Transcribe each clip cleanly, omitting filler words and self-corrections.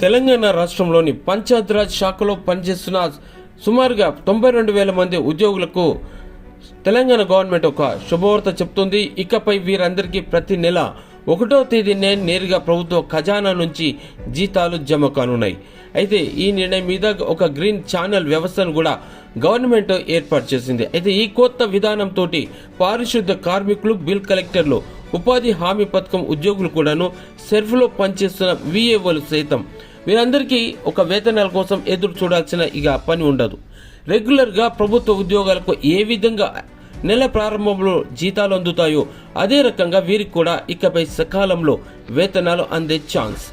తెలంగాణ రాష్ట్రంలోని పంచాయతీరాజ్ శాఖలో పనిచేస్తున్న సుమారుగా 92,000 మంది ఉద్యోగులకు తెలంగాణ గవర్నమెంట్ ఒక శుభవార్త చెప్తుంది. ఇకపై వీరందరికీ ప్రతి నెల 1వ తేదీనే నేరుగా ప్రభుత్వ ఖజానా నుంచి జీతాలు జమ కానున్నాయి. అయితే ఈ నిర్ణయం మీద ఒక గ్రీన్ ఛానల్ వ్యవస్థను కూడా గవర్నమెంట్ ఏర్పాటు చేసింది. అయితే ఈ కొత్త విధానంతో పారిశుద్ధ కార్మికులు, బిల్ కలెక్టర్లు, ఉపాధి హామీ పథకం ఉద్యోగులు కూడాను, సెర్ఫ్లో పనిచేస్తున్న విఏఓలు సైతం వీరందరికీ ఒక వేతనాల కోసం ఎదురు చూడాల్సిన పని ఉండదు. రెగ్యులర్గా ప్రభుత్వ ఉద్యోగాలకు ఏ విధంగా నెల ప్రారంభంలో జీతాలు అందుతాయో అదే రకంగా వీరికి కూడా ఇకపై సకాలంలో వేతనాలు అందే ఛాన్స్.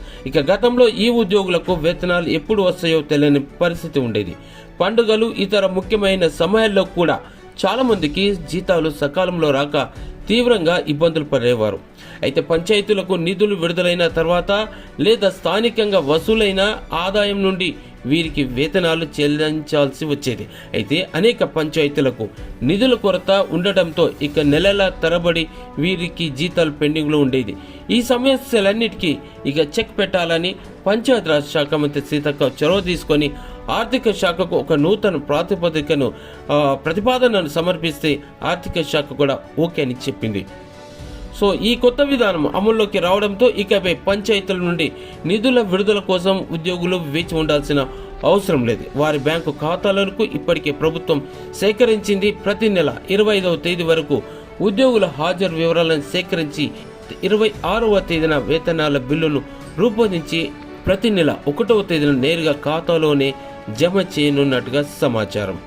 గతంలో ఈ ఉద్యోగులకు వేతనాలు ఎప్పుడు వస్తాయో తెలియని పరిస్థితి ఉండేది. పండుగలు, ఇతర ముఖ్యమైన సమయాల్లో కూడా చాలా మందికి జీతాలు సకాలంలో రాక తీవ్రంగా ఇబ్బందులు పడేవారు. అయితే పంచాయతీలకు నిధులు విడుదలైన తర్వాత లేదా స్థానికంగా వసూలైన ఆదాయం నుండి వీరికి వేతనాలు చెల్లించాల్సి వచ్చేది. అయితే అనేక పంచాయతీలకు నిధుల కొరత ఉండటంతో నెలల తరబడి వీరికి జీతాలు పెండింగ్లో ఉండేది. ఈ సమస్యలన్నిటికీ చెక్ పెట్టాలని పంచాయతీరాజ్ శాఖ మంత్రి సీతక్క చొరవ తీసుకొని ఆర్థిక శాఖకు ఒక నూతన ప్రతిపాదనను సమర్పిస్తే ఆర్థిక శాఖ కూడా ఓకే అని చెప్పింది. సో ఈ కొత్త విధానం అమల్లోకి రావడంతో ఇకపై పంచాయతీల నుండి నిధుల విడుదల కోసం ఉద్యోగులు వేచి ఉండాల్సిన అవసరం లేదు. వారి బ్యాంకు ఖాతాలకు ఇప్పటికే ప్రభుత్వం సేకరించింది. ప్రతి నెల 25వ తేదీ వరకు ఉద్యోగుల హాజరు వివరాలను సేకరించి 26వ తేదీన వేతనాల బిల్లును రూపొందించి ప్రతి నెల 1వ తేదీన నేరుగా ఖాతాలోనే జమ చేయనున్నట్టుగా సమాచారం.